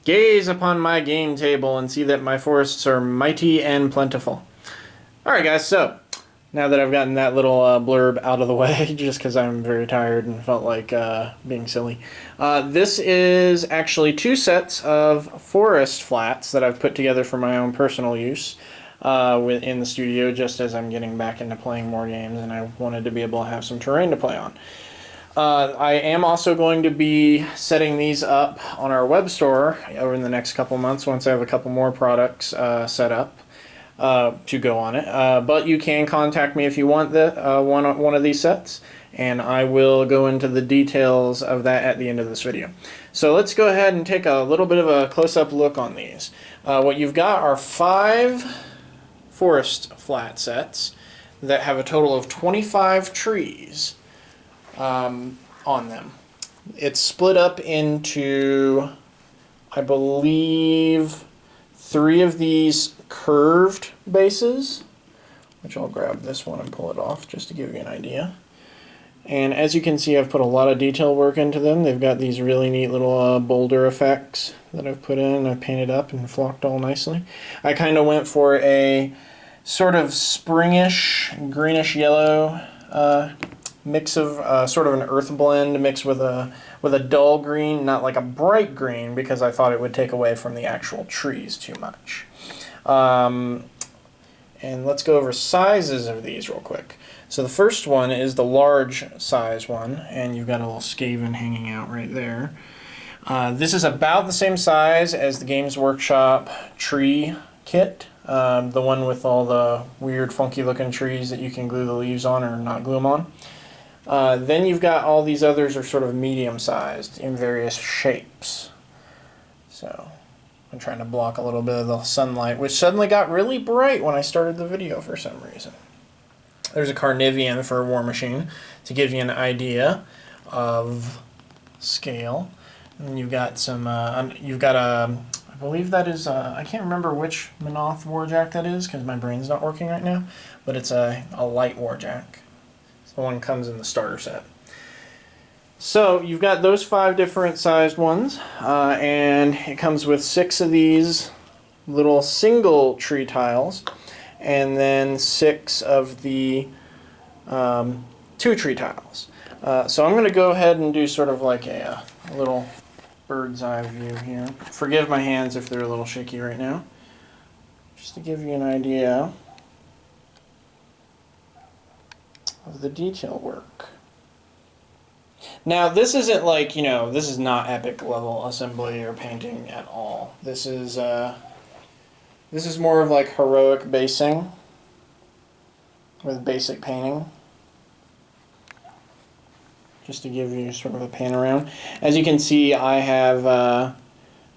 Gaze upon my game table and see that my forests are mighty and plentiful. Alright guys, so now that I've gotten that little blurb out of the way, just because I'm very tired and felt like being silly, this is actually 2 sets of forest flats that I've put together for my own personal use in the studio, just as I'm getting back into playing more games and I wanted to be able to have some terrain to play on. I am also going to be setting these up on our web store over in the next couple months once I have a couple more products set up to go on it. But you can contact me if you want one of these sets, and I will go into the details of that at the end of this video. So let's go ahead and take a little bit of a close-up look on these. What you've got are 5 forest flat sets that have a total of 25 trees on them. It's split up into, I believe, 3 of these curved bases, which I'll grab this one and pull it off just to give you an idea. And as you can see, I've put a lot of detail work into them. They've got these really neat little boulder effects that I've put in. I've painted up and flocked all nicely. I kind of went for a sort of springish, greenish yellow mix of sort of an earth blend mixed with a dull green, not like a bright green, because I thought it would take away from the actual trees too much. And let's go over sizes of these real quick. So the first one is the large size one, and you've got a little Skaven hanging out right there. This is about the same size as the Games Workshop tree kit, the one with all the weird funky looking trees that you can glue the leaves on or not glue them on. Then you've got all these others are sort of medium-sized in various shapes. So I'm trying to block a little bit of the sunlight, which suddenly got really bright when I started the video for some reason. There's a Carnivian for a War Machine to give you an idea of scale. And then you've got some, I believe that is, I can't remember which Minoth Warjack that is because my brain's not working right now, but it's a light Warjack. The one comes in the starter set. So you've got those 5 different sized ones, and it comes with 6 of these little single tree tiles, and then 6 of the 2 tree tiles. So I'm going to go ahead and do sort of like a little bird's eye view here. Forgive my hands if they're a little shaky right now. Just to give you an idea of the detail work. Now this isn't like, you know, this is not epic level assembly or painting at all. This is more of like heroic basing with basic painting. Just to give you sort of a pan around. As you can see, I have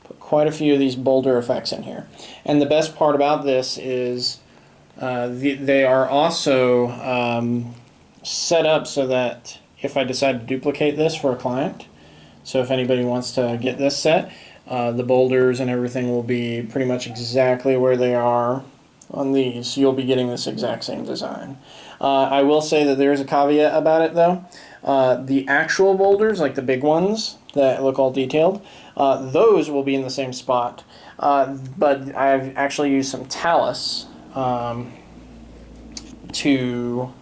put quite a few of these boulder effects in here. And the best part about this is they are also set up so that if I decide to duplicate this for a client, so if anybody wants to get this set, the boulders and everything will be pretty much exactly where they are on these. So you'll be getting this exact same design. I will say that there is a caveat about it though. The actual boulders, like the big ones that look all detailed, those will be in the same spot. But I've actually used some talus to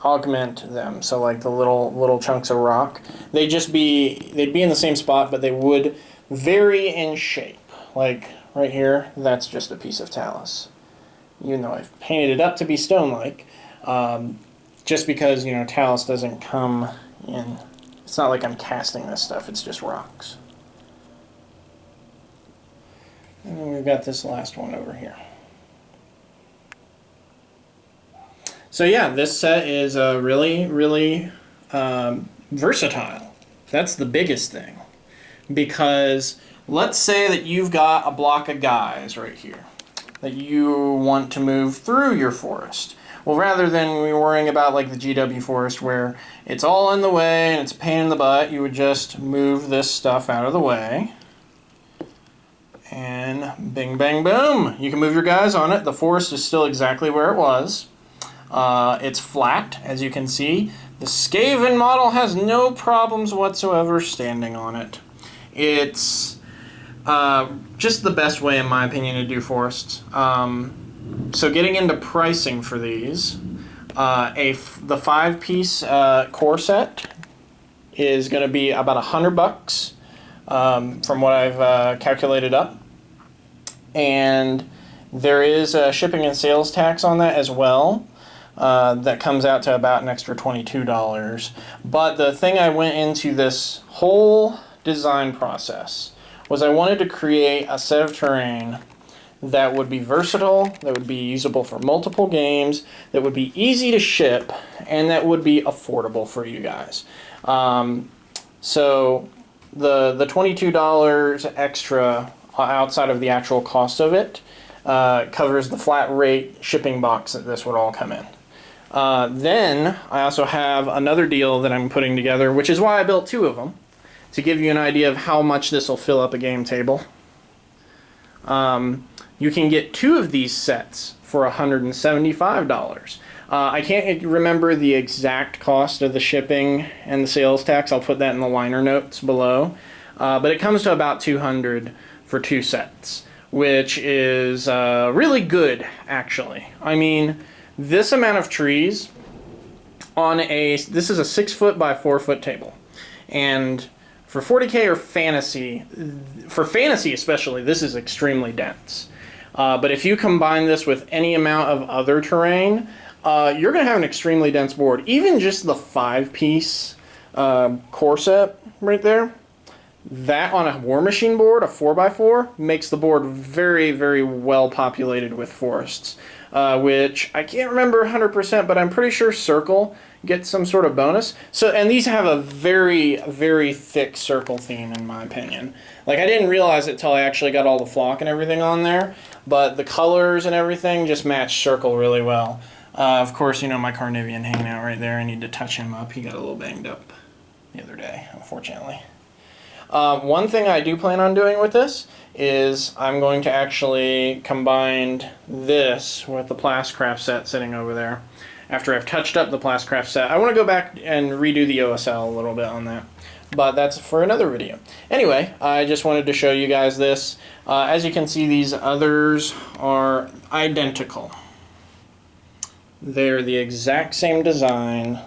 augment them. So like the little chunks of rock, they'd be in the same spot, but they would vary in shape. Like right here, that's just a piece of talus. Even though I've painted it up to be stone-like, just because, you know, talus doesn't come in. It's not like I'm casting this stuff, it's just rocks. And then we've got this last one over here. So yeah, this set is really, really versatile. That's the biggest thing. Because let's say that you've got a block of guys right here that you want to move through your forest. Well, rather than worrying about like the GW forest where it's all in the way and it's a pain in the butt, you would just move this stuff out of the way. And bing, bang, boom. You can move your guys on it. The forest is still exactly where it was. It's flat, as you can see. The Skaven model has no problems whatsoever standing on it. It's Just the best way, in my opinion, to do forests. So getting into pricing for these, the 5-piece core set is going to be about $100 from what I've calculated up, and there is a shipping and sales tax on that as well. That comes out to about an extra $22. But the thing I went into this whole design process was I wanted to create a set of terrain that would be versatile, that would be usable for multiple games, that would be easy to ship, and that would be affordable for you guys. So the $22 extra outside of the actual cost of it covers the flat rate shipping box that this would all come in. Then I also have another deal that I'm putting together, which is why I built 2 of them, to give you an idea of how much this will fill up a game table. You can get 2 of these sets for $175. I can't remember the exact cost of the shipping and the sales tax. I'll put that in the liner notes below. But it comes to about $200 for 2 sets, which is really good, actually. I mean, this amount of trees on this is a 6-foot by 4-foot table, and for 40K or fantasy, for fantasy especially, this is extremely dense. But if you combine this with any amount of other terrain, you're going to have an extremely dense board. Even just the 5-piece core set right there, that on a War Machine board, a 4x4, makes the board very, very well populated with forests, which I can't remember 100%, but I'm pretty sure Circle gets some sort of bonus. So, and these have a very, very thick Circle theme, in my opinion. Like, I didn't realize it till I actually got all the flock and everything on there, but the colors and everything just match Circle really well. Of course, you know, my Carnivian hanging out right there. I need to touch him up. He got a little banged up the other day, unfortunately. One thing I do plan on doing with this is I'm going to actually combine this with the Plascraft set sitting over there. After I've touched up the Plascraft set, I want to go back and redo the OSL a little bit on that. But that's for another video. Anyway, I just wanted to show you guys this. As you can see, these others are identical. They're the exact same design.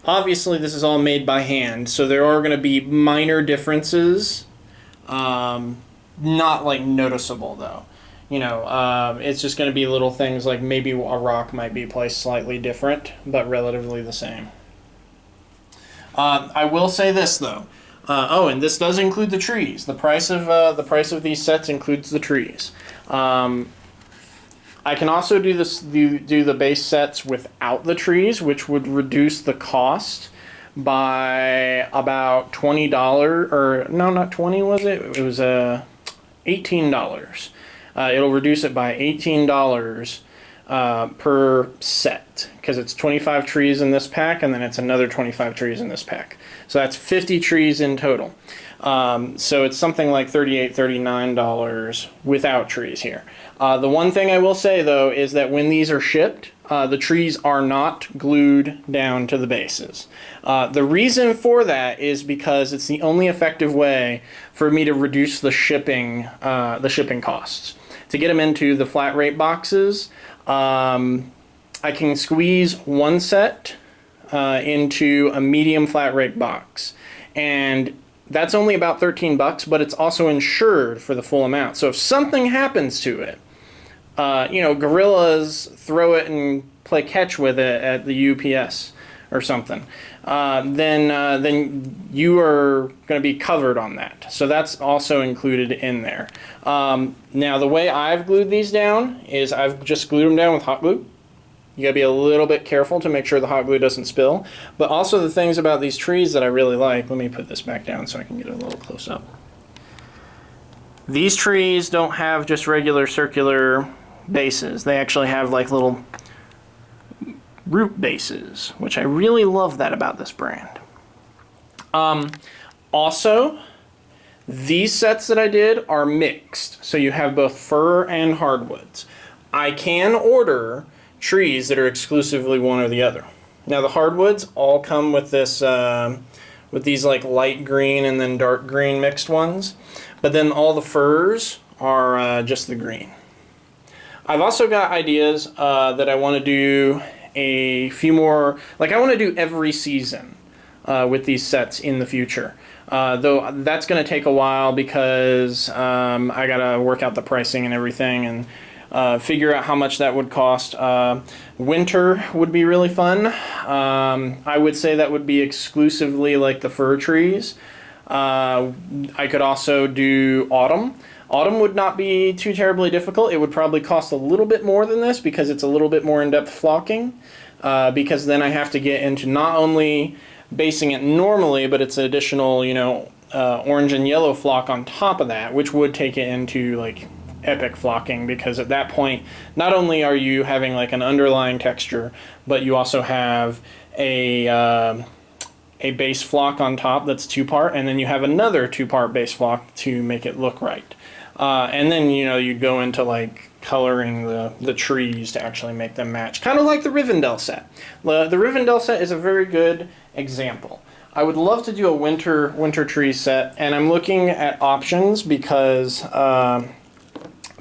Obviously, this is all made by hand, so there are going to be minor differences. Not like noticeable, though. You know, it's just going to be little things like maybe a rock might be placed slightly different, but relatively the same. I will say this, though. Oh, and this does include the trees. The price of these sets includes the trees. I can also do the base sets without the trees, which would reduce the cost by about $20, or no, not 20, was it? It was $18. It'll reduce it by $18 per set, because it's 25 trees in this pack, and then it's another 25 trees in this pack. So that's 50 trees in total. So it's something like $38, $39 without trees here. The one thing I will say, though, is that when these are shipped, the trees are not glued down to the bases. The reason for that is because it's the only effective way for me to reduce the shipping costs. To get them into the flat rate boxes, I can squeeze one set into a medium flat rate box, and that's only about $13, but it's also insured for the full amount. So if something happens to it, you know, gorillas throw it and play catch with it at the UPS or something, then you are going to be covered on that. So that's also included in there. Now, the way I've glued these down is I've just glued them down with hot glue. You gotta be a little bit careful to make sure the hot glue doesn't spill. But also the things about these trees that I really like, let me put this back down so I can get a little close up. These trees don't have just regular circular bases. They actually have like little root bases, which I really love that about this brand. Also, these sets that I did are mixed. So you have both fir and hardwoods. I can order trees that are exclusively one or the other. Now the hardwoods all come with this with these like light green and then dark green mixed ones. But then all the furs are just the green. I've also got ideas that I want to do a few more, like I want to do every season with these sets in the future. Though that's going to take a while because I got to work out the pricing and everything and figure out how much that would cost. Winter would be really fun. I would say that would be exclusively like the fir trees. I could also do autumn. Autumn would not be too terribly difficult. It would probably cost a little bit more than this because it's a little bit more in-depth flocking. Because then I have to get into not only basing it normally, but it's an additional, you know, orange and yellow flock on top of that, which would take it into like epic flocking, because at that point, not only are you having like an underlying texture, but you also have a base flock on top that's 2-part, and then you have another 2-part base flock to make it look right. And then, you know, you go into like coloring the trees to actually make them match. Kind of like the Rivendell set. The Rivendell set is a very good example. I would love to do a winter tree set, and I'm looking at options because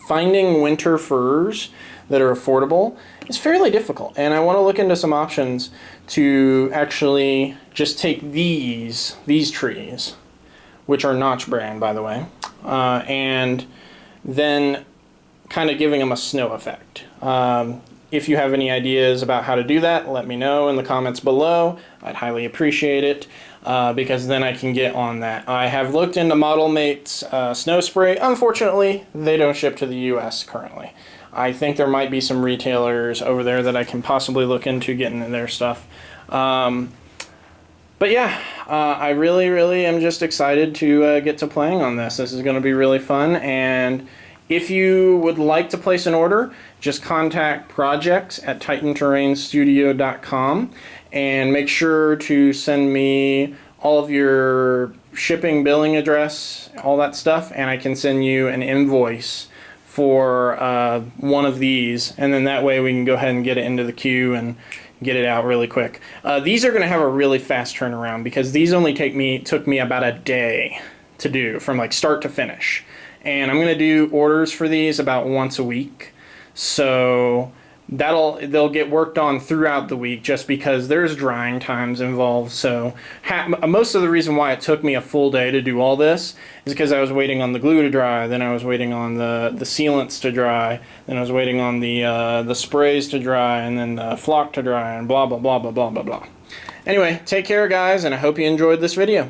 finding winter firs that are affordable is fairly difficult. And I want to look into some options to actually just take these trees, which are Notch brand, by the way, and then kind of giving them a snow effect. If you have any ideas about how to do that, let me know in the comments below. I'd highly appreciate it, because then I can get on that. I have looked into ModelMate's snow spray. Unfortunately, they don't ship to the US currently. I think there might be some retailers over there that I can possibly look into getting their stuff. But yeah, I really am just excited to get to playing on this. This is going to be really fun, and if you would like to place an order, just contact projects@titanterrainstudio.com and make sure to send me all of your shipping, billing address, all that stuff, and I can send you an invoice for one of these, and then that way we can go ahead and get it into the queue and get it out really quick. These are going to have a really fast turnaround because these only took me about a day to do from like start to finish. And I'm going to do orders for these about once a week. So they'll get worked on throughout the week just because there's drying times involved. So most of the reason why it took me a full day to do all this is because I was waiting on the glue to dry, then I was waiting on the sealants to dry, then I was waiting on the sprays to dry, and then the flock to dry, and blah blah blah blah blah blah blah. Anyway, take care guys, and I hope you enjoyed this video.